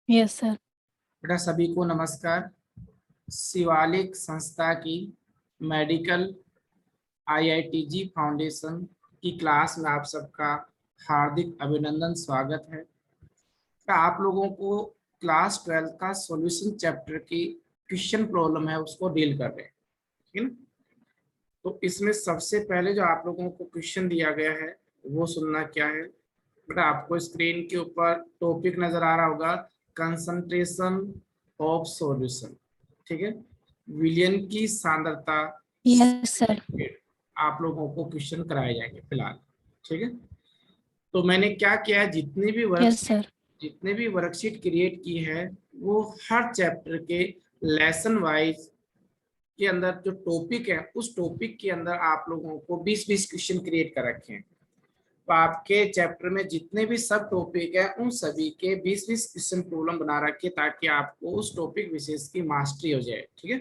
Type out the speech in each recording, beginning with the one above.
Yes sir. बेटा सभी को नमस्कार। शिवालिक संस्था की मेडिकल IITG फाउंडेशन की क्लास में आप सबका हार्दिक अभिनंदन, स्वागत है। तो आप लोगों को क्लास 12 का सॉल्यूशन चैप्टर की क्वेश्चन प्रॉब्लम है उसको डील कर रहे हैं, ठीक है ना। तो इसमें सबसे पहले जो आप लोगों को क्वेश्चन दिया गया है वो सुनना क्या है। बेटा आपको स्क्रीन के ऊपर टॉपिक नजर आ रहा होगा, कंसंट्रेशन ऑफ सॉल्यूशन, ठीक है, विलयन की सांद्रता यस सर। आप लोगों को क्वेश्चन कराए जाएंगे फिलहाल, ठीक है। तो मैंने क्या किया है, यस सर। जितने भी वर्कशीट क्रिएट की है वो हर चैप्टर के लेसन वाइज के अंदर जो टॉपिक है उस टॉपिक के अंदर आप लोगों को 20-20 क्वेश्चन क्रिएट कर रखे हैं। तो आपके चैप्टर में जितने भी सब टॉपिक है उन सभी के 20-20 क्वेश्चन प्रॉब्लम बना रखे ताकि आपको उस टॉपिक विशेष की मास्टरी हो जाए, ठीक है।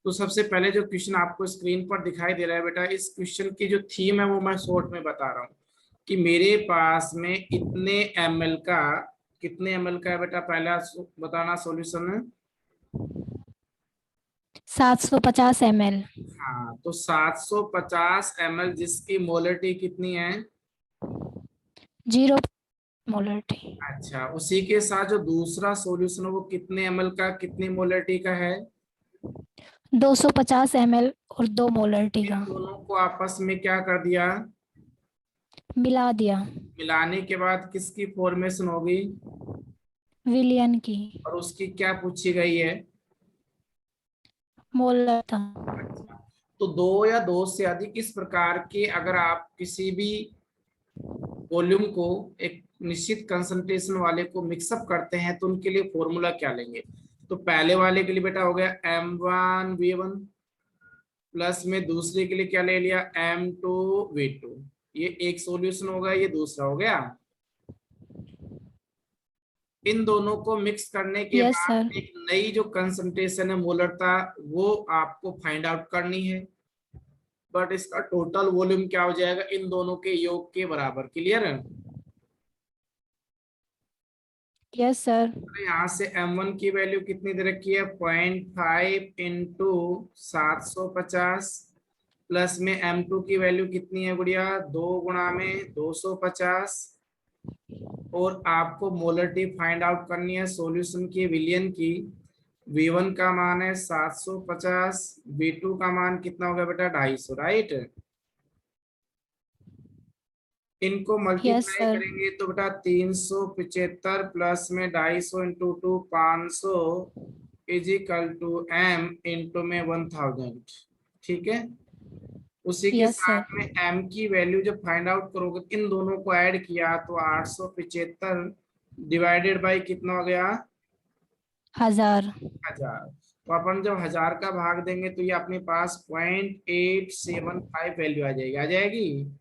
तो सबसे पहले जो क्वेश्चन आपको स्क्रीन पर दिखाई दे रहा है बेटा, इस क्वेश्चन की जो थीम है वो मैं शॉर्ट में बता रहा हूँ कि मेरे पास में इतने ml का, कितने ml का है बेटा, पहला बताना सॉल्यूशन है। 750 ml। हाँ, तो 750 ml जिसकी मोलरिटी कितनी है? 0 मोलरिटी। अच्छा, उसी के साथ जो दूसरा सॉल्यूशन है वो कितने ml का, कितनी मोलरिटी का है? 250 ml और 2 मोलरिटी इन का दोनों को आपस में क्या कर दिया, मिला दिया। मिलाने के बाद किसकी फॉर्मेशन होगी विलियन की और उसकी क्या पूछी गई है? मोलर था। अच्छा, तो दो या दो से अधिक इस प्रकार के अगर आप किसी भी वॉल्यूम को एक निश्चित कंसंट्रेशन वाले को मिक्सअप करते हैं तो उनके लिए फॉर्मूला क्या लेंगे। तो पहले वाले के लिए बेटा हो गया M1V1 प्लस में दूसरे के लिए क्या ले लिया, M2V2। ये एक सॉल्यूशन हो गया, ये दूसरा हो गया। इन दोनों को मिक्स करने के यस सर। बाद एक नई जो कंसंट्रेशन है मोलरता वो आपको फाइंड आउट करनी है, बट इसका टोटल वॉल्यूम क्या हो जाएगा इन दोनों के योग के बराबर। क्लियर है? Yes sir. तो यहाँ से M1 की वैल्यू कितनी दे रखी है, 0.5 इंटू 750 प्लस में M2 की वैल्यू कितनी है गुड़िया, 2 गुणा में 250। और आपको मोलरिटी फाइंड आउट करनी है सॉल्यूशन की विलियन की। V1 का मान है 750, V2 का मान कितना होगा बेटा, 250, राइट। इनको यस मल्टीप्लाई सर। करेंगे तो बेटा 375 प्लस में 250 into 2 500 is equal to M into में 1000, ठीक है। उसी के यस सर। साथ में M की वैल्यू जब फाइंड आउट करोगे इन दोनों को ऐड किया तो 875 डिवाइडेड बाई कितना हो गया, 1000। 1000। तो अपन जब 1000 का भाग देंगे तो ये अपने पास 0.875 वैल्यू आ जाएगी, आ जाएगी।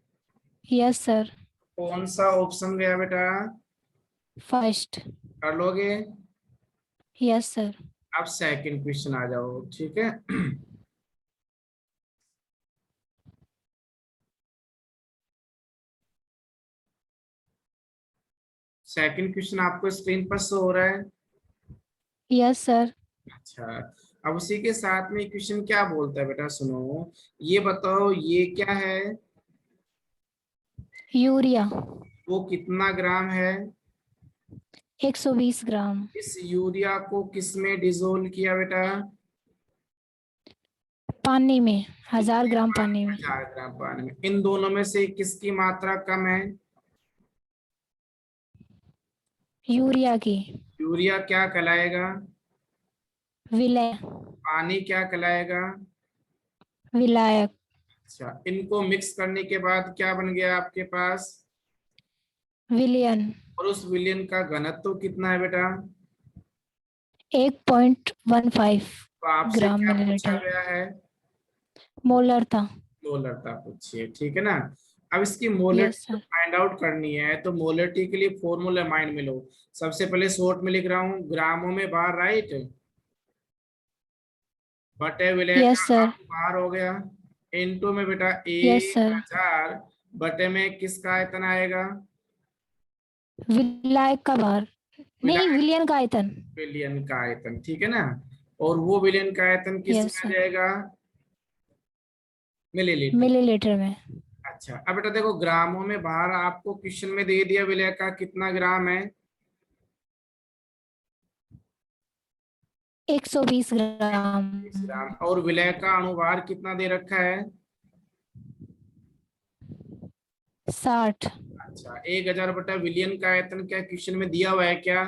Yes sir. कौन सा ऑप्शन गया बेटा, फर्स्ट। कर लोगे? Yes sir. अब सेकंड क्वेश्चन आ जाओ, ठीक है। सेकंड क्वेश्चन आपको स्क्रीन पर शो हो रहा है। Yes sir. अच्छा, अब उसी के साथ में क्वेश्चन क्या बोलता है बेटा, सुनो। ये बताओ ये क्या है, यूरिया वो कितना ग्राम है? 120 ग्राम। इस यूरिया को किस में डिसोल्व किया बेटा? पानी में, 1000 कितने ग्राम पानी पानी में, में। 4 ग्राम पानी में। इन दोनों में से किसकी मात्रा कम है? यूरिया की। यूरिया क्या कहलाएगा, विलय पानी क्या कहलाएगा? विलायक। अच्छा, इनको मिक्स करने के बाद क्या बन गया आपके पास, विलियन और उस विलयन का घनत्व कितना है बेटा? 1.15 तो आपसे ग्राम क्या पूछा मिलीलीटर। गया है, मोलर था। मोलरता पूछिए, ठीक है ना। अब इसकी yes molarity sir. Find out करनी है तो मोलरिटी के लिए फॉर्मूला माइंड में लो। सबसे पहले शॉर्ट में लिख रहा हूँ, ग्रामों में बार, राइट, बटे विलय का यस सर। आप बार हो गया, इनटू में बेटा यस सर। 1000 बटे में किसका आयतन आएगा, विलायक का भार नहीं, विलियन का आयतन। विलियन का आयतन, ठीक है ना। और वो विलियन का आयतन किस में यस आ सर, जाएगा? मिलीलीटर। मिलीलीटर में। अच्छा, अब बेटा देखो ग्रामों में बाहर आपको क्वेश्चन में दे दिया विलय का कितना ग्राम है। 120 ग्राम। 20 ग्राम। और विलय का अणुभार कितना दे रखा है? 60। अच्छा, 1000 बटा विलियन का आयतन क्या क्वेश्चन में दिया हुआ है क्या?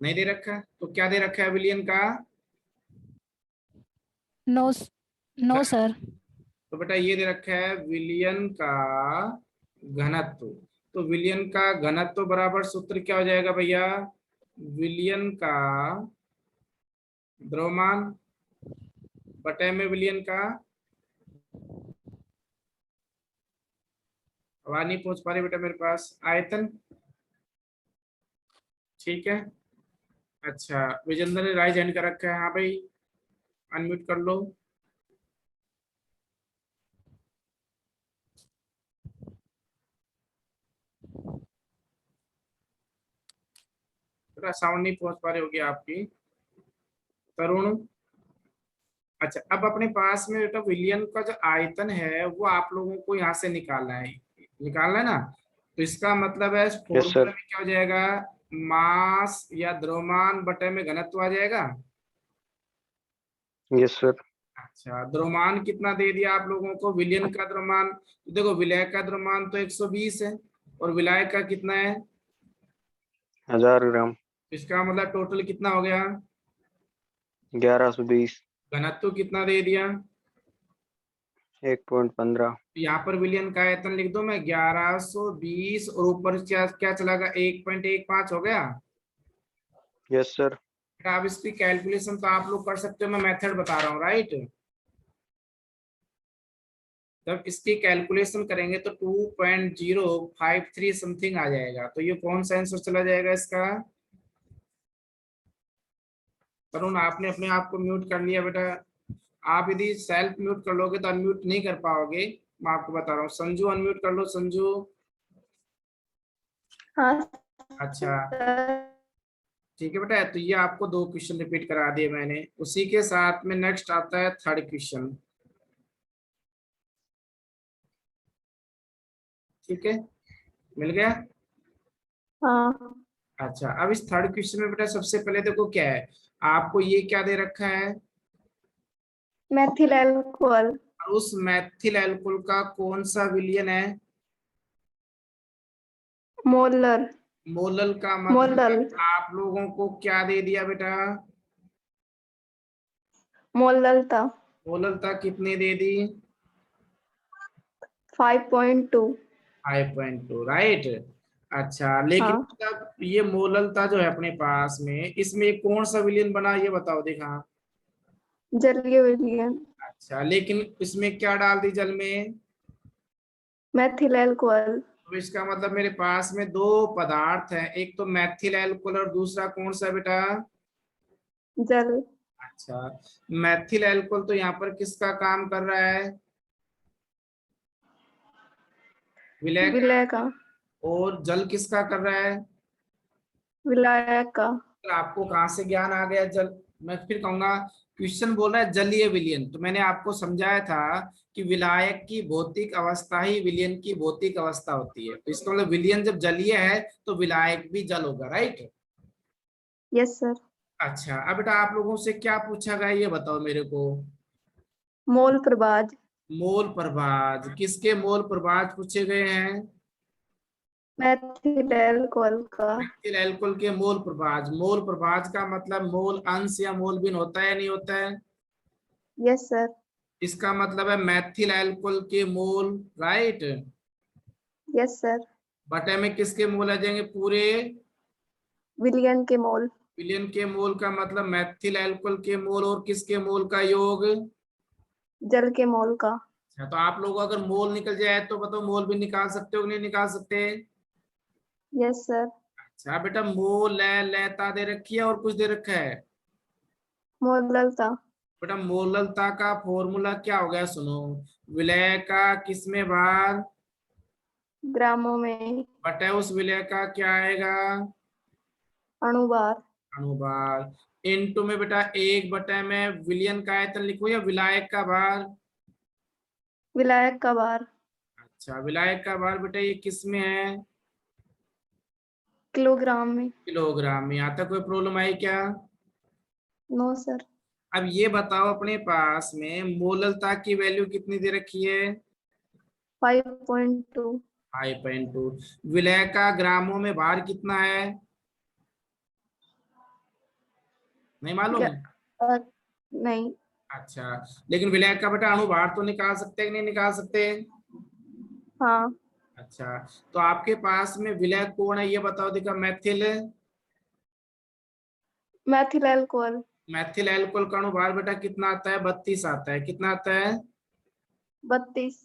नहीं दे रखा है। तो क्या दे रखा है विलियन का? No, no sir. तो बेटा ये दे रखा है विलियन का घनत्व। तो विलियन का घनत्व बराबर सूत्र क्या हो जाएगा भैया? विलियन का द्रव्यमान बटे में विलियन का, आवाज नहीं पहुंच पा रही बेटा मेरे पास, आयतन। ठीक है। अच्छा, विजेंद्र ने राइज हैंड कर रखा है, हाँ भाई अनम्यूट कर लो। बेटा साउंड नहीं पहुंच पा रही होगी आपकी। तरुण। अच्छा, अब अपने पास में बेटा विलियन का जो आयतन है वो आप लोगों को यहाँ से निकालना है, निकालना है ना। तो इसका मतलब है यस फॉर्मूला सर। में क्या हो जाएगा? मास या द्रव्यमान बटे में घनत्व आ जाएगा। Yes sir. अच्छा, द्रव्यमान कितना दे दिया आप लोगों को? विलियन का द्रव्यमान तो देखो विलय का द्रव्यमान तो 120 है और विलायक का कितना है? 1000 ग्राम। इसका मतलब टोटल कितना हो गया? 1120। घनत्व कितना दे दिया? 1.15। यहाँ पर विलियन का आयतन लिख दो मैं 1120 और ऊपर क्या क्या चला गया? 1.15 हो गया। Yes sir. बेटा अब इसकी कैलकुलेशन तो आप लोग कर सकते हो, मैं मेथड बता रहा हूँ राइट। जब इसकी कैलकुलेशन करेंगे तो 2.053 समथिंग आ जाएगा। तो ये कौन सा आंसर चला जाएगा इसका? तरुण आपने अपने आप को म्यूट कर लिया बेटा। आप यदि सेल्फ म्यूट कर लोगे तो अनम्यूट नहीं कर पाओगे, मैं आपको बता रहा हूँ। संजू अनम्यूट कर लो, संजू। हाँ अच्छा सर। ठीक है बेटा, तो ये आपको 2 क्वेश्चन रिपीट करा दिए मैंने। उसी के साथ में नेक्स्ट आता है थर्ड क्वेश्चन। ठीक है, मिल गया। हाँ, अच्छा, अब इस थर्ड क्वेश्चन में बेटा सबसे पहले देखो क्या है, आपको ये क्या दे रखा है? मैथिल एल्कोहल। और उस मैथिल एल्कोहल का कौन सा विलयन है? मोलर। मोलल का मोलल। मतलब आप लोगों को क्या दे दिया बेटा? मोललता मोललता कितनी दे दी? 5.2। 5.2 राइट। अच्छा, लेकिन हाँ, मतलब ये मोललता जो है अपने पास में, इसमें कौन सा विलयन बना ये बताओ देखा। जलीय विलयन। अच्छा, लेकिन इसमें क्या डाल दी जल में? मैथिल एल्कोहल। तो इसका मतलब मेरे पास में 2 पदार्थ हैं, एक तो मैथिल एल्कोहल और दूसरा कौन सा बेटा? जल। अच्छा, मैथिल एल्कोहल तो यहाँ पर किसका काम कर रहा है? विलय का। विलय का। और जल किसका कर रहा है? विलायक का। तो आपको कहाँ से ज्ञान आ गया जल? मैं फिर कहूंगा, क्वेश्चन बोल रहा है जलीय विलयन, तो मैंने आपको समझाया था कि विलायक की भौतिक अवस्था ही विलयन की भौतिक अवस्था होती है। तो इसका मतलब विलयन जब जलीय है तो विलायक भी जल होगा राइट। Yes sir. अच्छा, अब बेटा आप लोगों से क्या पूछा गया ये बताओ मेरे को। मोल प्रभाज। मोल प्रभाज, किसके मोल प्रभाज पूछे गए हैं? मैथिल एल्कोहल का। मैथिल एल्कोहल के मोल प्रभाज। मोल प्रभाज का मतलब मोल अंश या मोल भिन्न होता है नहीं होता है? Yes sir. इसका मतलब है मैथिल एल्कोहल के मोल राइट। Yes sir. बटे में किसके मोल आ जाएंगे पूरे? विलियन के मोल। विलियन के मोल का मतलब मैथिल एल्कोहल के मोल और किसके मोल का योग? जल के मोल का। अच्छा, तो आप लोग अगर मोल निकल जाए तो बताओ मोल भी निकाल सकते हो कि नहीं निकाल सकते? Yes sir. अच्छा बेटा, मोल लयता दे रखी है और कुछ दे रखा है? मोललता। बेटा मोललता का फॉर्मूला क्या हो गया सुनो। विलय का किसमें भाग? ग्रामों में। बटे उस विलय का क्या आएगा? अणुभार। अणुभार। इनटू में बेटा 1 में विलयन का आयतन लिखो या विलायक का भार? विलायक का भार। अच्छा, विलायक का भार बेटा ये किस में है? किलोग्राम में। किलोग्राम में। यहाँ तक कोई प्रॉब्लम आई क्या? No sir. अब ये बताओ अपने पास में मोललता की वैल्यू कितनी दे रखी है? 5.2। 5.2। विलय का ग्रामों में भार कितना है? नहीं मालूम? नहीं। अच्छा, लेकिन विलय का बेटा अणुभार तो निकाल सकते हैं कि नहीं निकाल सकते? हाँ। अच्छा, तो आपके पास में विलय कौन है ये बताओ देखा? मैथिल। मैथिल अल्कोहल। मैथिल एल्कोहल का अणुभार बेटा कितना आता है? 32 आता है। कितना आता है? 32।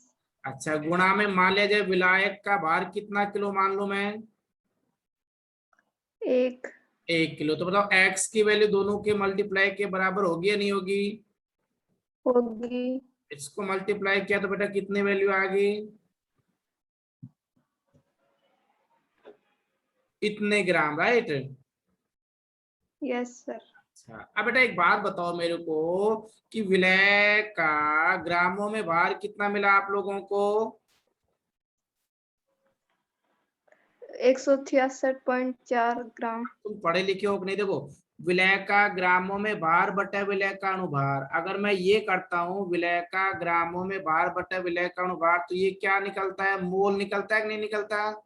अच्छा, गुणा में मान लिया जाए विलायक का भार कितना किलो मान लो मैं? 1। 1 किलो। तो बताओ एक्स की वैल्यू दोनों के मल्टीप्लाई के बराबर होगी या नहीं होगी? होगी। इसको मल्टीप्लाई किया तो बेटा कितनी वैल्यू आ गई? इतने ग्राम, राइट? Yes sir. अच्छा, अब बेटा एक बात बताओ मेरे को कि विलय का ग्रामों में भार कितना मिला आप लोगों को? 166.4 ग्राम। तुम पढ़े लिखे हो कि नहीं? देखो, विलय का ग्रामों में भार बटा विलय का अणुभार, अगर मैं ये करता हूँ विलय का ग्रामों में भार बटा विलय का अणुभार, तो ये क्या निकलता है? मोल निकलता है कि नहीं निकलता?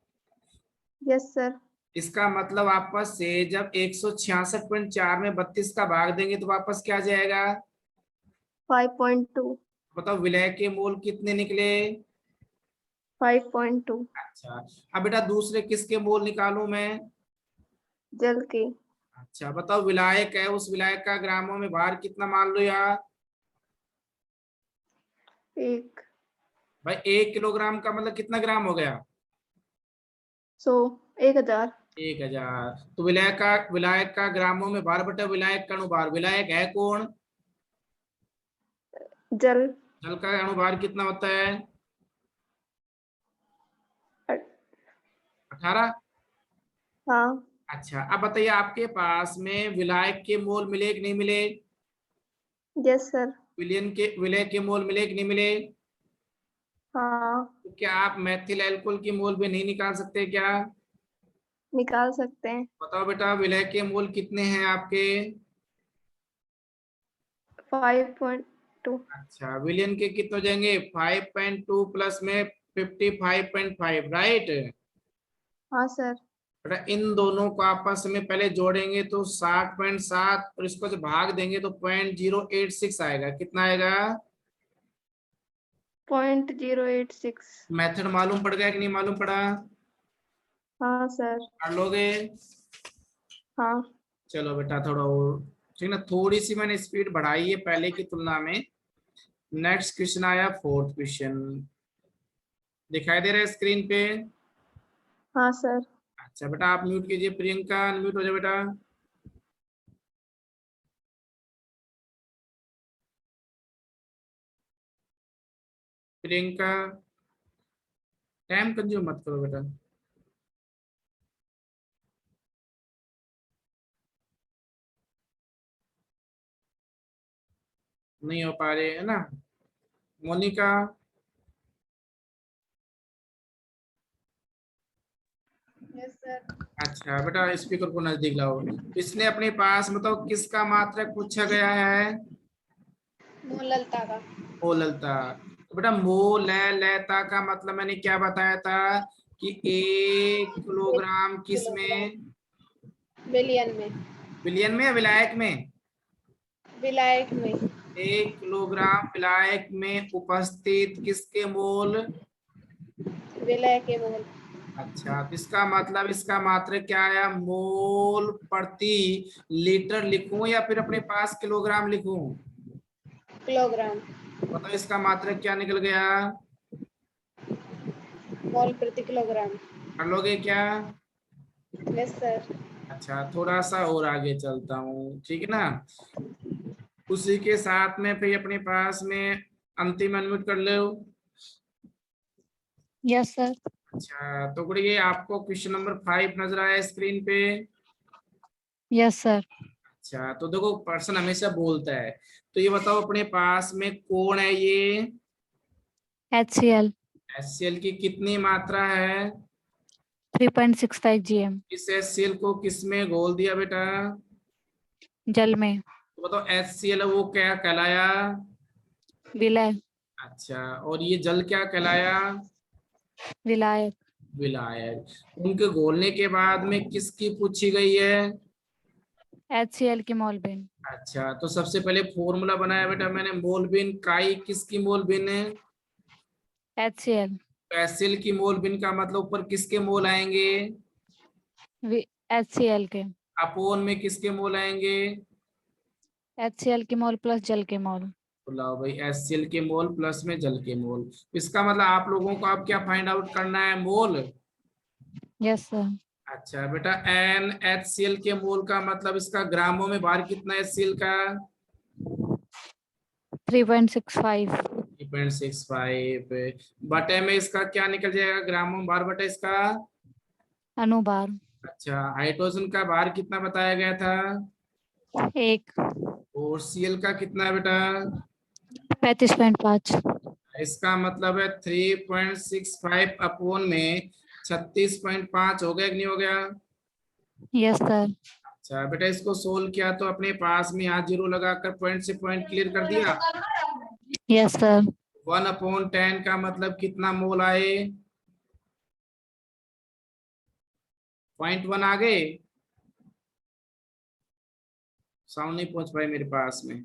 Yes sir. इसका मतलब वापस से जब 166.4 में 32 का भाग देंगे तो वापस क्या आ जाएगा? 5.2। बताओ विलय के मोल कितने निकले? 5.2। अच्छा, अब बेटा दूसरे किसके मोल निकालूं मैं? जल के। अच्छा, बताओ विलायक है, उस विलायक का ग्रामों में भार कितना मान लो यार? 1। भाई 1 किलोग्राम का मतलब कितना ग्राम हो गया? 100। 1000। 1000। तो विलायक का ग्रामों में भार बटा विलायक का अणुभार, विलायक है कौन? जल। जल का अणुभार कितना होता है? 18। हाँ। अच्छा, अब बताइए आपके पास में विलायक के मोल मिले कि नहीं मिले? Yes sir. विलय के मोल मिले कि नहीं मिले? हाँ। तो क्या आप मैथिल एल्कोहल की मोल भी नहीं निकाल सकते क्या? निकाल सकते हैं। बताओ बेटा विलय के मोल कितने हैं आपके? 5.2। अच्छा, विलियन के कितने हो जाएंगे? 5.2 प्लस में 55.5, राइट? हाँ सर। बेटा इन दोनों को आपस में पहले जोड़ेंगे तो 60.7 और इसको जब भाग देंगे तो 0.086 आएगा। कितना आएगा? 0.086। मेथड मालूम पड़ गया कि नहीं मालूम पड़ा? हाँ सर। कर लोगे? हाँ। चलो बेटा थोड़ा और, ठीक ना? थोड़ी सी मैंने स्पीड बढ़ाई है पहले की तुलना में। नेक्स्ट क्वेश्चन आया, 4th क्वेश्चन। दिखाई दे रहा है स्क्रीन पे? हाँ सर। अच्छा बेटा आप म्यूट कीजिए, प्रियंका अनम्यूट हो जाए बेटा। प्रियंका, टाइम कंज्यूम मत करो बेटा। नहीं हो पा रहे है ना? Monika, yes sir. अच्छा बेटा स्पीकर को नजदीक लाओ। इसने अपने पास मतलब किसका मात्रक पूछा गया है? मोललता का। मोललता। तो बेटा मोललता का मतलब मैंने क्या बताया था कि 1 किलोग्राम किस में? विलियन में। विलियन में या विलायक में? विलायक में। 1 किलोग्राम विलायक में उपस्थित किसके मोल? विलय के मोल। अच्छा, तो इसका मतलब इसका मात्रक क्या आया? मोल प्रति लीटर लिखूं या फिर अपने पास किलोग्राम लिखूं? किलोग्राम। बताओ इसका मात्रक क्या निकल गया? मोल प्रति किलोग्राम। कर लोगे क्या? Yes sir. अच्छा, थोड़ा सा और आगे चलता हूँ, ठीक है ना? उसी के साथ में फिर अपने पास में अंतिम अनम्यूट कर लो। Yes sir. अच्छा, तो गुड़िए आपको क्वेश्चन नंबर 5 नजर आया स्क्रीन पे? Yes sir. अच्छा, तो देखो पर्सन हमेशा बोलता है, तो ये बताओ अपने पास में कौन है ये? HCl HCl की कितनी मात्रा है? 3.65 GM। इस HCl को किस में घोल दिया बेटा? जल में। तो बताओ HCl वो क्या कहलाया? विलय। अच्छा, और ये जल क्या कहलाया? विलायक। विलायक। उनके घोलने के बाद में किसकी पूछी गई है? HCl की मोलबिन। अच्छा, तो सबसे पहले फॉर्मूला बनाया बेटा मैंने, मोलबिन काई किसकी मोलबिन है? HCl। एसिल की मोलबिन का मतलब ऊपर किसके मोल आएंगे? HCl के। अपोन में किसके मोल आएंगे? HCl की मोल प्लस जल के मोल। तो लाओ भाई, एसिल के मोल प्लस में जल के मोल। इसका मतलब आप लोगों को अब क्या फाइंड आउट करना है? मोल। Yes sir. अच्छा बेटा, NaHCl के मोल का मतलब इसका ग्रामों में भार कितना है HCl का? 3.65। 3.65। बटे में इसका क्या निकल जाएगा ग्रामों में भार बटे इसका? अनुभार। अच्छा, हाइड्रोजन का भार कितना बताया गया था? 1। और Cl का कितना है बेटा? 35.5। इसका मतलब है 3.65 अपोन में 36.5 हो गया कि नहीं हो गया? Yes sir. अच्छा बेटा, इसको सोल्व किया तो अपने पास में यहाँ जीरो लगाकर पॉइंट से पॉइंट क्लियर कर दिया। Yes sir. 1/10 का मतलब कितना मोल आए? 0.1 आ गए। साउंड नहीं पहुंच पाए मेरे पास में।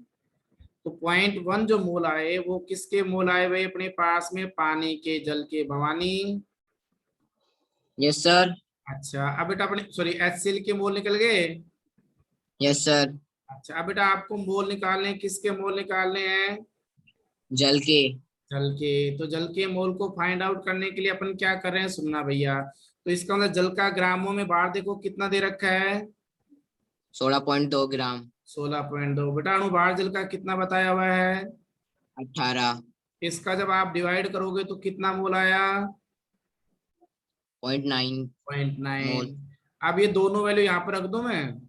तो 0.1 जो मोल आए वो किसके मोल आए भाई अपने पास में? पानी के, जल के। भवानी? Yes sir. अच्छा, अब बेटा अपने सॉरी HCl के मोल निकल गए। Yes sir. अच्छा, अब बेटा आपको मोल निकालने हैं, किसके मोल निकालने हैं? जल के। जल के। तो जल के मोल को फाइंड आउट करने के लिए अपन क्या कर रहे हैं सुनना भैया। तो इसका मतलब जल का ग्रामों में भार देखो कितना दे रखा है? 16.2 ग्राम। 16.2। बेटा अणुभार जल का कितना बताया हुआ है? 18.9। इसका जब आप डिवाइड करोगे तो कितना मोल आया? 0.9। मोल। अब ये दोनों वैल्यू यहाँ पर रख दूं मैं?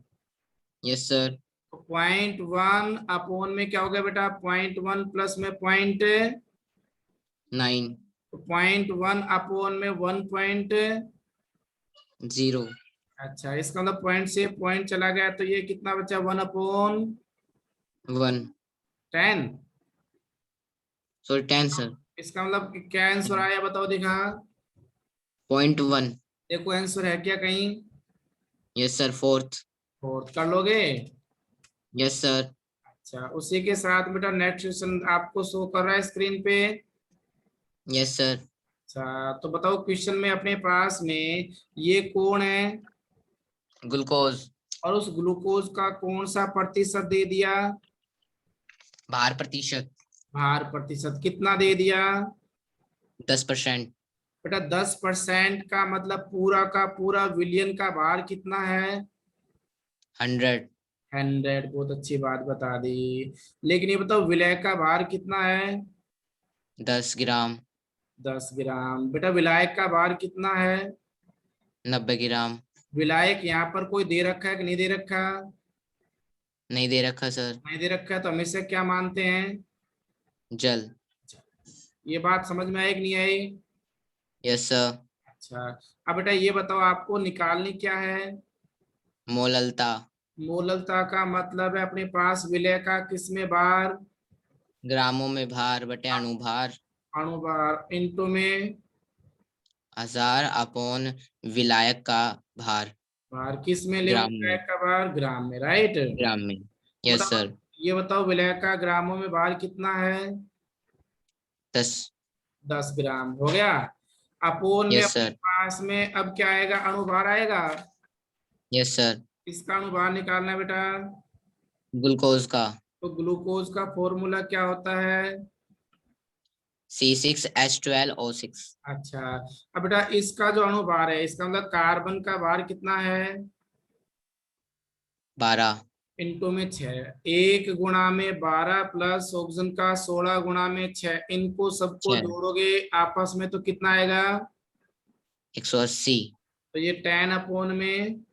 Yes sir. तो 0.1 अपोन में क्या हो गया बेटा? 0.1 प्लस में 9। 0.1 अपोन में 1. 0। अच्छा, इसका मतलब पॉइंट से पॉइंट चला गया तो ये कितना बचा? 1। 1/10। Sorry 10 sir. इसका मतलब क्या आंसर आया बताओ दिखा। 0.1। देखो आंसर है क्या कहीं? Yes sir. 4th। फोर्थ कर लोगे? Yes sir. अच्छा, उसी के साथ बेटा नेक्स्ट क्वेश्चन आपको शो कर रहा है स्क्रीन पे। Yes sir. अच्छा, तो बताओ क्वेश्चन में अपने पास में ये कौन है? ग्लूकोज। और उस ग्लूकोज का कौन सा प्रतिशत दे दिया? भार प्रतिशत। भार प्रतिशत कितना दे दिया? 10%। बेटा 10% का मतलब पूरा का पूरा विलियन का भार कितना है? 100। 100। बहुत अच्छी बात बता दी। लेकिन ये बताओ विलय का भार कितना है? 10 ग्राम। 10 ग्राम। बेटा विलायक का भार कितना है? 90 ग्राम। विलायक यहाँ पर कोई दे रखा है कि नहीं दे रखा? नहीं दे रखा सर। नहीं दे रखा है तो हमेशा क्या मानते हैं? जल। ये बात समझ में आई कि नहीं आई? Yes sir. अच्छा, अब बेटा ये बताओ आपको निकालनी क्या है? मोललता। मोललता का मतलब है अपने पास विलय का किसमें भार? ग्रामों में भार बटे अणुभार। अणुभार इंटू में 1000 अपॉन विलायक का भार। भार किस में ले ग्राम विलय में। का भार? ग्राम में, राइट। ग्राम में। तो यस बताओ सर। ये बताओ विलय का ग्रामों में भार कितना है? 10। 10 ग्राम हो गया। अपोन में यस अपने सर। पास में अब क्या आएगा? अणुभार आएगा। Yes sir. इसका अणुभार निकालना है बेटा। ग्लूकोज का। तो ग्लूकोज का फॉर्मूला क्या होता है? C6H12O6। अच्छा, अब बेटा इसका जो अणुभार है इसका मतलब कार्बन का भार कितना है? 12। इंटू में 6। 1 × 12 प्लस ऑक्सीजन का 16 × 6। इनको सबको 6। जोड़ोगे आपस में तो कितना आएगा? 180। तो ये 10 अपॉन में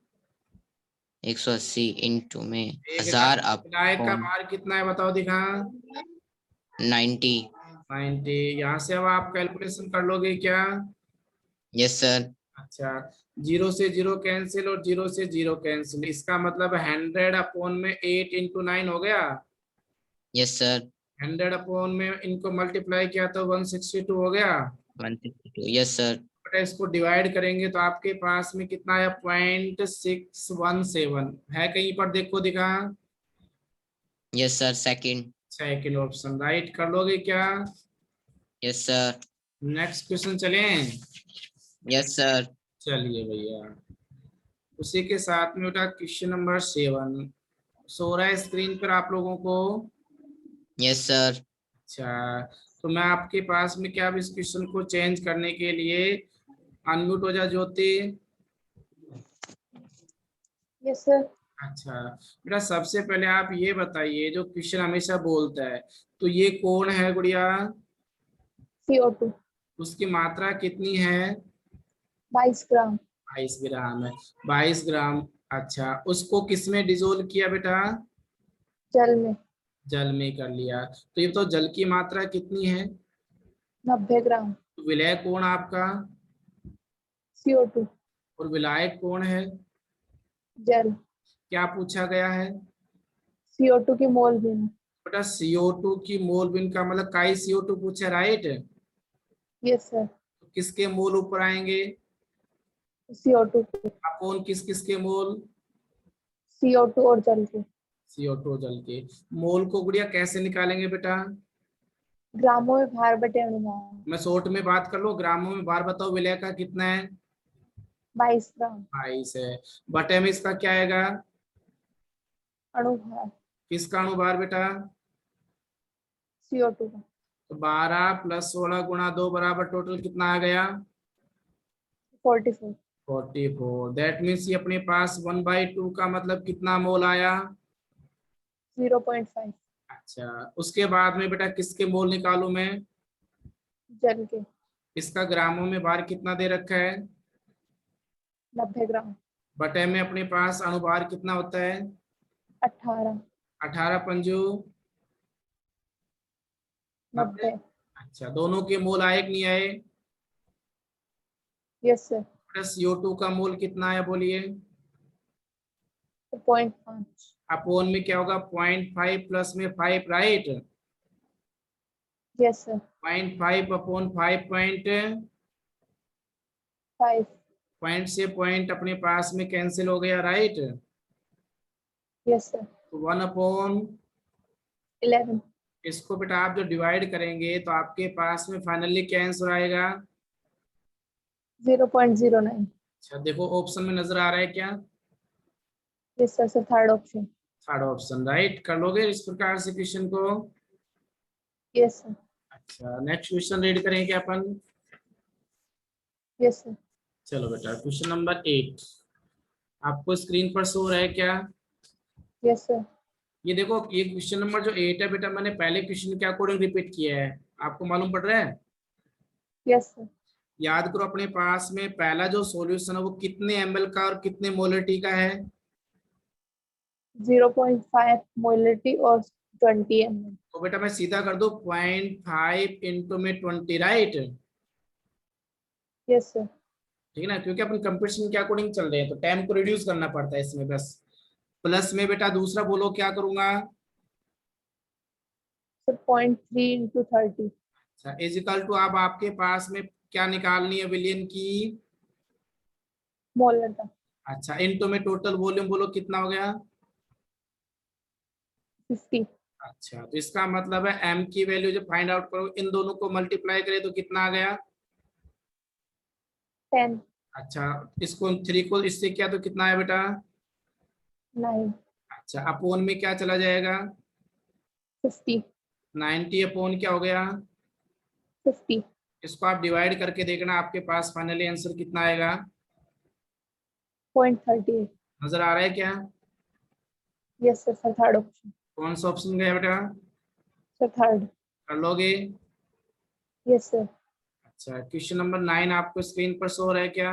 180 इंटू में एक 1000 विलायक का अपॉन भार कितना है बताओ दिखा। 90। 90। यहाँ से अब आप कैलकुलेशन कर लोगे क्या। Yes sir. अच्छा, 0 से 0 कैंसिल और 0 से 0 कैंसिल, इसका मतलब 100 अपॉन में 8 इंटू 9 हो गया। Yes sir. 100 अपॉन में इनको मल्टीप्लाई किया तो 162 हो गया। 162। Yes sir. बेटा इसको डिवाइड करेंगे तो आपके पास में कितना है, 0.617 है, कहीं पर देखो दिखा। Yes sir. Second. Second option right कर लोगे क्या। Yes sir. नेक्स्ट क्वेश्चन चलें। Yes sir. चलिए भैया, उसी के साथ में बेटा क्वेश्चन नंबर 7 सो रहा है स्क्रीन पर आप लोगों को। Yes sir. अच्छा, तो मैं आपके पास में क्या अब इस क्वेश्चन को चेंज करने के लिए अनम्यूट हो जा ज्योति। Yes sir. अच्छा बेटा, सबसे पहले आप ये बताइए, जो क्वेश्चन हमेशा बोलता है, तो ये कौन है गुड़िया, CO2 उसकी मात्रा कितनी है। 22 ग्राम 22 ग्राम है। 22 ग्राम। अच्छा, उसको किसमें डिजोल्व किया बेटा। जल में जल में कर लिया, तो ये तो जल की मात्रा कितनी है। 90 ग्राम तो विलय कौन आपका, CO2 और विलायक कौन है। जल क्या पूछा गया है CO2 की मोल भिन्न। बेटा, CO2 की मोल बिन का मतलब काई CO2 पूछा, राइट। Yes sir. तो किसके मोल ऊपर आएंगे, CO2 के अपोन किस किस के मोल, CO2 और जल के CO2 जल के। मोल को गुड़िया कैसे निकालेंगे बेटा। ग्रामों में भार बटे अनुमान। मैं शॉर्ट में बात कर लो, ग्रामों में भार बताओ, विलय का कितना है। 22 ग्राम 22 है। बटे में इसका क्या आएगा, अणुभार किसका अनुभार बेटा। CO2 का तो 12 + 16 × 2 बराबर टोटल कितना आ गया, 44 44। दैट मीन्स ये अपने पास 1/2 का मतलब कितना मोल आया। 0.5 अच्छा, उसके बाद में बेटा किसके मोल निकालू मैं, जल के इसका ग्रामों में भार कितना दे रखा है, 90 ग्राम बटे में अपने पास अणुभार कितना होता है, 18 18 पंजू 90। 90। अच्छा, दोनों के मोल आए कि नहीं आए। Yes sir. प्लस CO2 का मोल कितना आया बोलिए। 0.5 अपोन में क्या होगा, 0.5 प्लस में 5, right. Yes sir. 0.5 upon 5 5 point से पॉइंट अपने पास में कैंसिल हो गया, राइट। Yes sir. तो 1 अपॉन, 11 इसको बेटा आप जो डिवाइड करेंगे तो आपके पास में फाइनली क्या आंसर आएगा। 0.09। अच्छा देखो, ऑप्शन में नजर आ रहा है क्या, yes sir. Sir third option. Third option right कर लोगे इस प्रकार से क्वेश्चन को। Yes sir. अच्छा, नेक्स्ट क्वेश्चन रीड करेंगे क्या अपन। Yes sir. चलो बेटा, क्वेश्चन नंबर 8 आपको स्क्रीन पर शो रहा है क्या। Yes sir. ये देखो, ये क्वेश्चन नंबर जो 8 है बेटा, मैंने पहले क्वेश्चन के अकॉर्डिंग रिपीट किया है, आपको मालूम पड़ रहा है। Yes sir. याद करो, अपने पास में पहला जो सॉल्यूशन है वो कितने ml का और कितने मोलरिटी का है। 0.5 मोलिटी और 20 ml। तो बेटा मैं सीधा कर दूं, 0.5 इंटू में 20, राइट। Yes sir. ठीक है ना, क्योंकि अपन कंपटीशन के अकॉर्डिंग चल रहे हैं तो टाइम को रिड्यूस करना पड़ता है इसमें बस। प्लस में बेटा दूसरा बोलो क्या करूंगा। Sir 0.3 into 30। अच्छा, इजिकल टू अब आपके पास में क्या निकालनी है, विलियन की। मोलर अच्छा, इनटू में टोटल वॉल्यूम बोलो कितना हो गया। 50। अच्छा, तो इसका मतलब है m की वैल्यू जब फाइंड आउट करो, इन दोनों को मल्टीप्लाई करें तो कितना आ गया। 10 अच्छा, इसको 3 को इससे किया तो कितना है बेटा। 9 अच्छा, अपोन में क्या चला जाएगा, 50 90 अपोन क्या हो गया। 50 इसको आप डिवाइड करके देखना, आपके पास फाइनली आंसर कितना आएगा। 0.38। नजर आ रहा है क्या, yes sir. Sir third option. कौन सा ऑप्शन गया बेटा, सर थर्ड। कर लोगे। Yes sir. अच्छा, क्वेश्चन नंबर 9 आपको स्क्रीन पर शो हो रहा है क्या?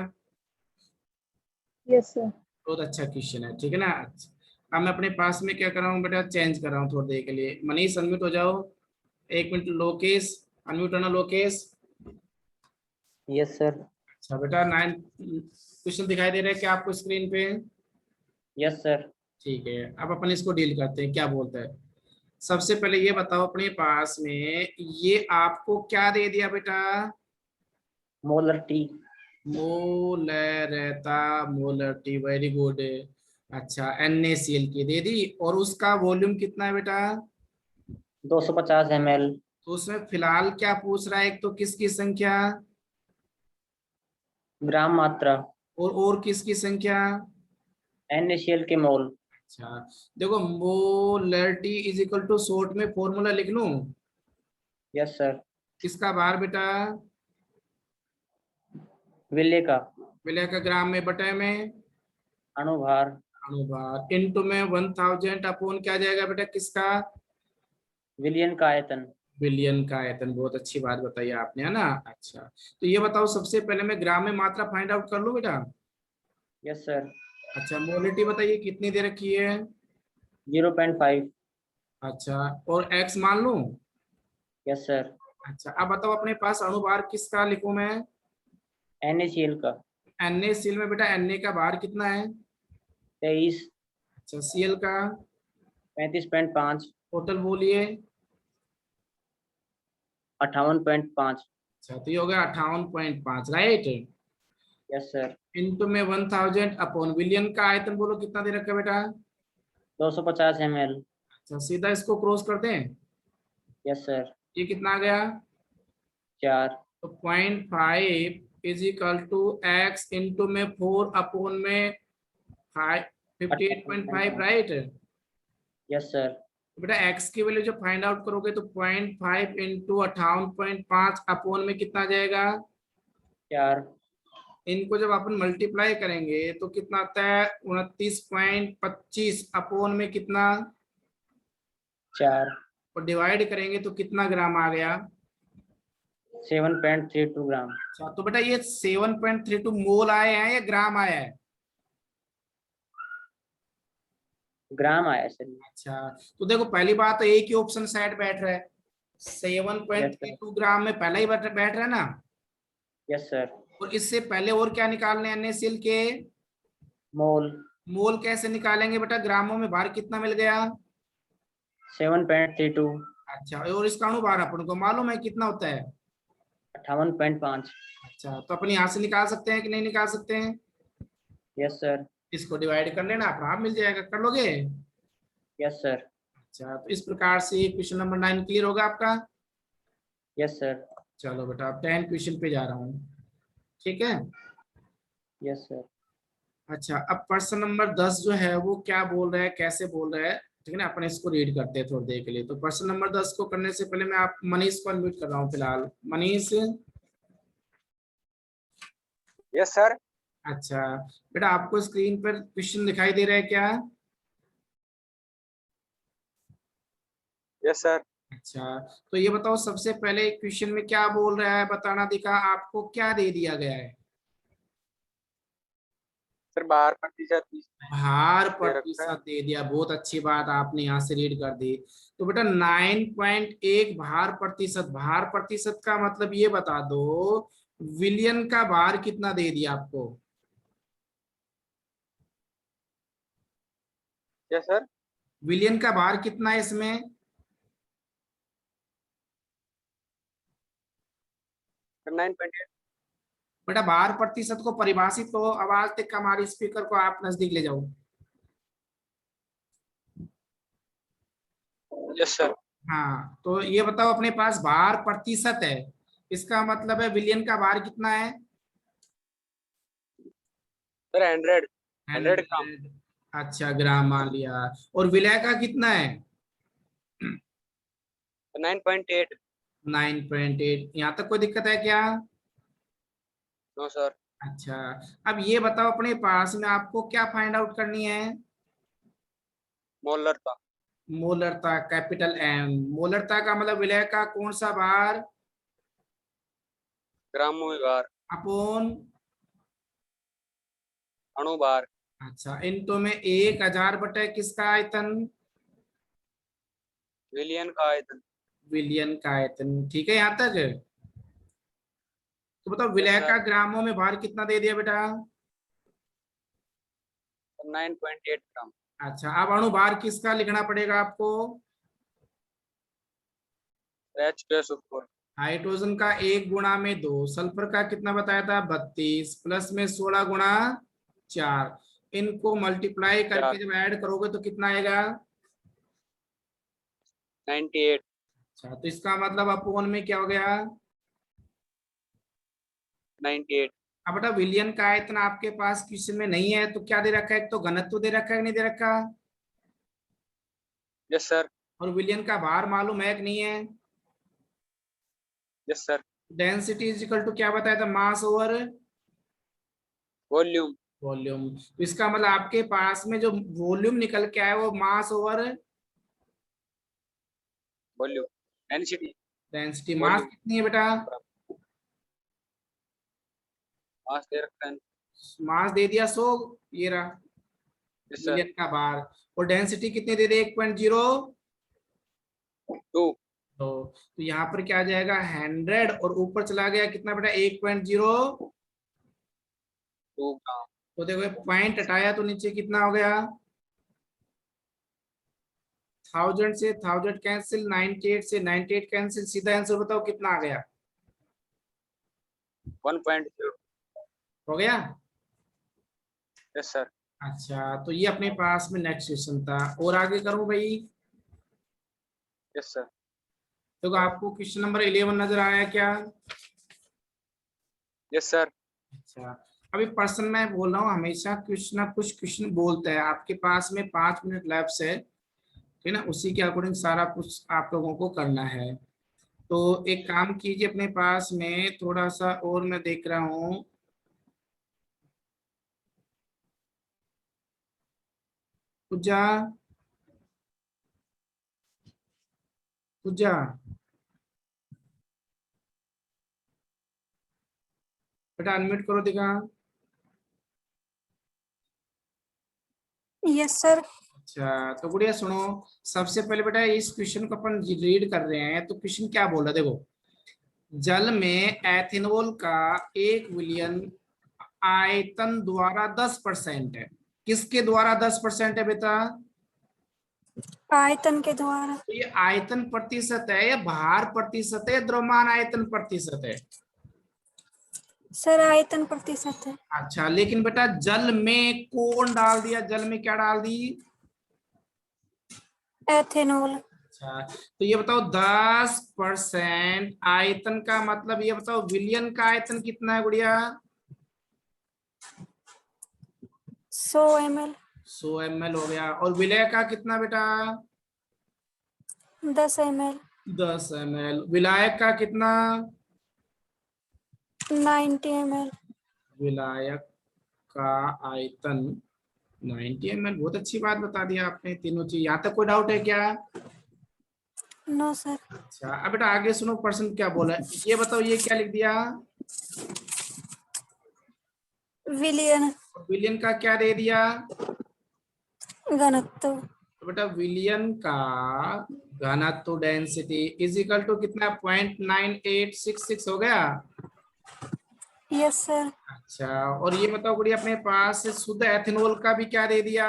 Yes, sir. बहुत अच्छा क्वेश्चन है, ठीक है ना। अच्छा, अब मैं अपने पास में क्या कर रहा हूँ बेटा, चेंज कर रहा हूँ थोड़ी देर के लिए। मनीष अनम्यूट हो जाओ, 1 मिनट। लोकेश अनम्यूट होना, लोकेश। Yes sir. अच्छा बेटा, 9 क्वेश्चन दिखाई दे रहे हैं क्या आपको स्क्रीन पे? Yes sir. ठीक है, अब अपन इसको डील करते हैं, क्या बोलता है। सबसे पहले ये बताओ अपने पास में ये आपको क्या दे दिया बेटा? Molar T. मोलरता, मोलरिटी, वेरी गुड। अच्छा, NaCl की दे दी, और उसका वॉल्यूम कितना है बेटा? 250 ml। तो उसमें फिलहाल क्या पूछ रहा है, एक तो किसकी संख्या, ग्राम मात्रा। और किसकी संख्या? NaCl के मोल। अच्छा, देखो molarity is equal to, short में फॉर्मूला लिख लूं? Yes sir. किसका बार बेटा? विले का। विलय का ग्राम में, बटे में अणुभार। अणुभार, इनटू में 1000 अपॉन क्या जाएगा बेटा, किसका? विलियन का आयतन। बिलियन का आयतन। बहुत अच्छी बात बताई आपने, है ना। अच्छा, तो ये बताओ सबसे पहले मैं ग्राम में मात्रा फाइंड आउट कर लूं बेटा? Yes sir. अच्छा, मोलिटी बताइए कितनी दे रखी है? 0.5। अच्छा, और x मान लूं? Yes sir. अच्छा, अब बताओ अपने पास अणुभार किसका लिखूं मैं? NaCl का। NaCl में बेटा Na का भार कितना है? 23। अच्छा, Cl का 35.5। टोटल बोलिए। 58.5। अच्छा, तो ये हो गया 58.5, राइट। Yes sir. इनटू में 1000 अपॉन विलियन का आयतन बोलो कितना दे रखा है बेटा? 250 ml। अच्छा, सीधा इसको क्रॉस कर दें। Yes sir. ये कितना आ गया? 4। तो 0.5 is equal to x into में 4 अपॉन में 58.5, राइट। Yes sir. बेटा x की वैल्यू जब फाइंड आउट करोगे तो 0.5 इंटू 58.5 अपॉन में कितना आ जाएगा? 4। इनको जब अपन मल्टीप्लाई करेंगे तो कितना आता है? 29.25 अपॉन में कितना? 4। और डिवाइड करेंगे तो कितना ग्राम आ गया? 7.32 ग्राम। अच्छा, तो बेटा ये 7.32 मोल आए हैं या ग्राम आया है? ग्राम आया सर। अच्छा, तो देखो पहली बात तो एक ही ऑप्शन साइड बैठ रहा है, यस सर। 7.32 ग्राम में पहला ही बैठ रहा है ना। Yes sir. और इससे पहले और क्या निकालने हैं NaCl के? मोल। मोल कैसे निकालेंगे बेटा? ग्रामों में भार कितना मिल गया? 7.32। अच्छा, और इसका अणुभार अपन को मालूम है कितना होता है? 58.5। अच्छा, तो अपन यहाँ से निकाल सकते हैं कि नहीं निकाल सकते हैं? Yes sir. इसको डिवाइड कर लेना, अपना आप मिल जाएगा, कर लोगे? Yes sir. अच्छा, तो इस प्रकार से क्वेश्चन नंबर 9 क्लियर होगा आपका। Yes sir. चलो बेटा, अब 10 क्वेश्चन पे जा रहा हूँ, ठीक है। Yes sir. अच्छा, अब प्रश्न नंबर 10 जो है वो क्या बोल रहा है, कैसे बोल रहा है, ठीक है ना। अपन इसको रीड करते हैं थोड़ी देर के लिए। तो प्रश्न नंबर 10 को करने से पहले मैं आप मनीष को अनम्यूट कर रहा हूँ फिलहाल। मनीष। Yes sir. अच्छा बेटा, आपको स्क्रीन पर क्वेश्चन दिखाई दे रहा है क्या? Yes sir. अच्छा, तो ये बताओ सबसे पहले क्वेश्चन में क्या बोल रहा है, बताना दिखा, आपको क्या दे दिया गया है? सर 12% भार दे रखा है। प्रतिशत दे दिया, बहुत अच्छी बात, आपने यहाँ से रीड कर दी। तो बेटा 9.1 भार प्रतिशत, भार प्रतिशत का मतलब ये बता दो विलियन का भार कितना दे दिया आपको? Yes sir. विलियन का भार कितना है इसमें? सर 9.8। बेटा भार प्रतिशत को परिभाषित तो आवाज तक हमारी स्पीकर को आप नजदीक ले जाओ। Yes sir. हाँ, तो ये बताओ अपने पास भार प्रतिशत है, इसका मतलब है विलियन का भार कितना है? सर 100 ग्राम। 100। अच्छा, ग्राम मान लिया। और विलय का कितना है? 9.8। 9.8। यहाँ तक कोई दिक्कत है क्या? No sir. अच्छा, अब ये बताओ अपने पास में आपको क्या फाइंड आउट करनी है? मोलरता। मोलरता, कैपिटल M। मोलरता का मतलब विलय का कौन सा भार? ग्रामों में भार, अपोन अणुभार, अच्छा इन तो में 1000 बटे किसका आयतन, विलियन का आयतन। विलियन का आयतन। ठीक है यहाँ तक। तो बताओ Yes, विलय sir. का ग्रामों में भार कितना दे दिया बेटा। 9.8 ग्राम। अच्छा अब अणुभार किसका लिखना पड़ेगा आपको, H2SO4, हाइड्रोजन का 1 गुणा में 2, सल्फर का कितना बताया था 32, प्लस में 16 गुणा 4, इनको मल्टीप्लाई करके जब ऐड करोगे तो कितना आएगा 98, अच्छा तो इसका मतलब अपोन में क्या हो गया। 98। अब बेटा विलियन का आयतन आपके पास क्वेश्चन में नहीं है तो क्या दे रखा है, एक तो घनत्व दे रखा है कि नहीं दे रखा, Yes, sir. और विलियन का भार मालूम है कि नहीं है। Yes, sir. Density is equal to क्या बताया था, मास ओवर वॉल्यूम, वॉल्यूम। तो इसका मतलब आपके पास में जो वॉल्यूम निकल के आया वो mass over volume, density, density. Mass कितनी है बेटा, मास दे रखा है। मास दे दिया 100, ये रहा Yes, sir. विलियन का भार, और डेंसिटी कितनी दे दे 1.02। 2, तो यहाँ पर क्या आ जाएगा 100, और ऊपर चला गया कितना बेटा 1.0। 2 ग्राम। तो देखो पॉइंट हटाया तो नीचे कितना हो गया, 1000 से 1000 कैंसिल, 98 से 98 कैंसिल, सीधा आंसर बताओ कितना आ गया, 1.0। हो गया। Yes, sir. अच्छा तो ये अपने पास में नेक्स्ट क्वेश्चन था, और आगे करूं भाई। Yes, sir. तो आपको क्वेश्चन नंबर 11 नजर आया क्या। Yes, sir. अच्छा अभी पर्सन मैं बोल रहा हूँ, हमेशा कुछ ना कुछ क्वेश्चन बोलता है, आपके पास में 5 मिनट लैप्स है, ठीक है ना, उसी के अकॉर्डिंग सारा कुछ आप लोगों को करना है। तो एक काम कीजिए, अपने पास में थोड़ा सा और मैं देख रहा हूँ, पूजा पूजा बेटा अनम्यूट करो दिखा। Yes sir. अच्छा तो गुड़िया सुनो, सबसे पहले बेटा इस क्वेश्चन को अपन रीड कर रहे हैं, तो क्वेश्चन क्या बोल रहा है देखो, जल में एथेनॉल का 1 विलियन आयतन द्वारा 10% है, किसके द्वारा 10% है बेटा, आयतन के द्वारा। तो ये आयतन प्रतिशत है या भार प्रतिशत है, द्रव्यमान आयतन प्रतिशत है। सर आयतन प्रतिशत है। अच्छा लेकिन बेटा जल में कौन डाल दिया, जल में क्या डाल दी, एथेनॉल। अच्छा तो ये बताओ 10% आयतन का मतलब ये बताओ विलियन का आयतन कितना है गुड़िया, 100 ml। 100 ml हो गया, और विलय का कितना बेटा 10 ml। 10 ml, विलायक का कितना 90 ml। विलायक का आयतन 90 ml। बहुत अच्छी बात बता दिया आपने तीनों चीज, यहाँ तक कोई डाउट है क्या। No sir. अच्छा अब बेटा आगे सुनो, पर्सन क्या बोला है ये बताओ, ये क्या लिख दिया, विलियन। विलियन का क्या दे दिया, घनत्व। तो बेटा विलियन का घनत्व डेंसिटी इज इक्वल टू कितना 0.9866 हो गया। Yes sir. अच्छा और ये बताओ गुड़िया अपने पास शुद्ध एथेनॉल का भी क्या दे दिया,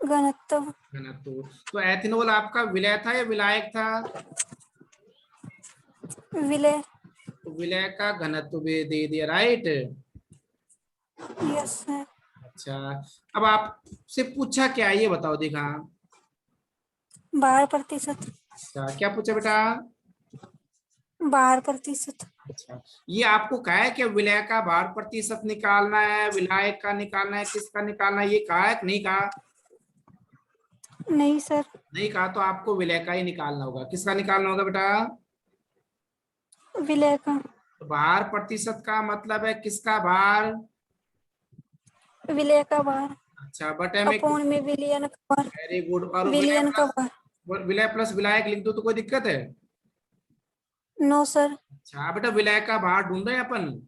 घनत्व। घनत्व। तो एथेनॉल आपका विलय था या विलायक था, विलय। तो विलय का घनत्व भी दे दिया, राइट। Yes sir. अच्छा अब आपसे पूछा क्या ये बताओ देखा, भार प्रतिशत। अच्छा क्या पूछा बेटा, भार प्रतिशत। अच्छा ये आपको कहा है कि विलय का भार प्रतिशत निकालना है, विलायक का निकालना है, किसका निकालना है, ये कहा है कि नहीं कहा, नहीं सर। नहीं कहा, तो आपको विलय का ही निकालना होगा, किसका निकालना होगा बेटा, विलय का। तो भार प्रतिशत का मतलब है किसका भार, विलय का भार। अच्छा बटे में, अपोन में विलियन का भार। Very good. और विलियन का भार। विलय प्लस विलायक लिख दो तो कोई दिक्कत है, नो सर। अच्छा बेटा विलय का भार ढूंढ रहे हैं अपन।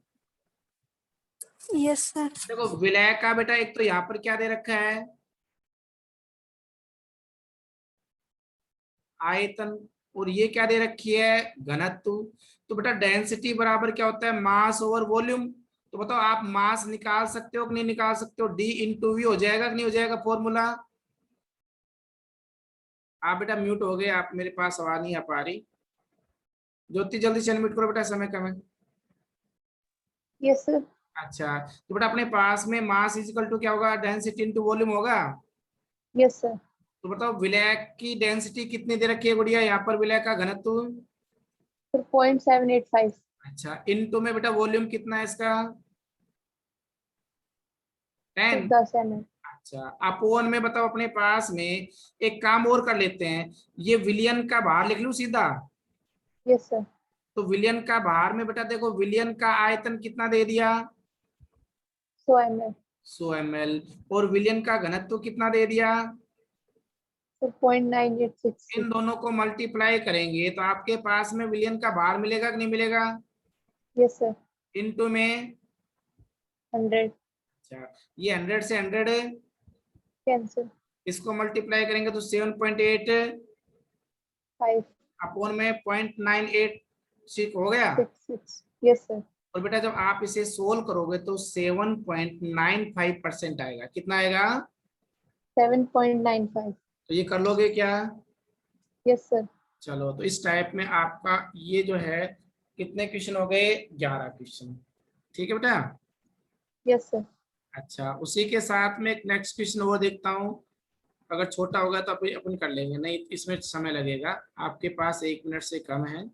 Yes sir. देखो विलय का बेटा एक तो यहाँ पर क्या दे रखा है, आयतन, और ये क्या दे रखी है, घनत्व। तो बेटा डेंसिटी बराबर क्या होता है, मास ओवर वॉल्यूम। तो बताओ आप मास निकाल सकते हो कि नहीं निकाल सकते हो, डी इंटू वी हो जाएगा कि नहीं हो जाएगा फॉर्मूला। आप बेटा म्यूट हो गए, आप मेरे पास आवाज नहीं आ पा रही। ज्योति जल्दी से अनम्यूट करो बेटा, समय कम है। Yes sir. अच्छा तो बेटा अपने पास में मास इज इक्वल टू क्या होगा, डेंसिटी इंटू वॉल्यूम होगा। Yes sir. तो बताओ विलय की डेंसिटी कितनी दे रखी है गुड़िया, यहाँ पर विलय का घनत्व। सर 0.785। अच्छा इनटू में बेटा वॉल्यूम कितना है इसका, 10। 10 ml। अच्छा अपोन में बताओ अपने पास में, एक काम और कर लेते हैं, ये विलियन का भार लिख लूं सीधा। Yes sir. तो विलियन का भार में बेटा देखो विलियन का आयतन कितना दे दिया, 100 ml। 100 ml, और विलियन का घनत्व कितना दे दिया। सर 0.9866। इन दोनों को मल्टीप्लाई करेंगे तो आपके पास में विलियन का भार मिलेगा कि नहीं मिलेगा, यस सर। इनटू में। 100। अच्छा ये 100 से 100 कैंसिल। इसको मल्टीप्लाई करेंगे तो 7.8 5 अपोन में 0.986 हो गया। 6 यस सर। और बेटा जब आप इसे सोल्व करोगे तो 7.95% आएगा, कितना आएगा, 7.95। तो ये कर लोगे क्या। Yes sir. चलो तो इस टाइप में आपका ये जो है कितने क्वेश्चन हो गए, 11 क्वेश्चन, ठीक है बेटा। Yes sir. अच्छा उसी के साथ में एक नेक्स्ट क्वेश्चन और देखता हूँ, अगर छोटा होगा तो अपन कर लेंगे, नहीं इसमें समय लगेगा, आपके पास 1 मिनट से कम है।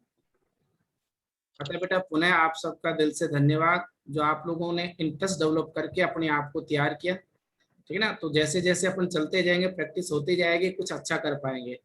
अतः बेटा पुनः आप सबका दिल से धन्यवाद, जो आप लोगों ने इंटरेस्ट डेवलप करके अपने आप को तैयार किया, ठीक है ना। तो जैसे जैसे अपन चलते जाएंगे, प्रैक्टिस होती जाएगी, कुछ अच्छा कर पाएंगे।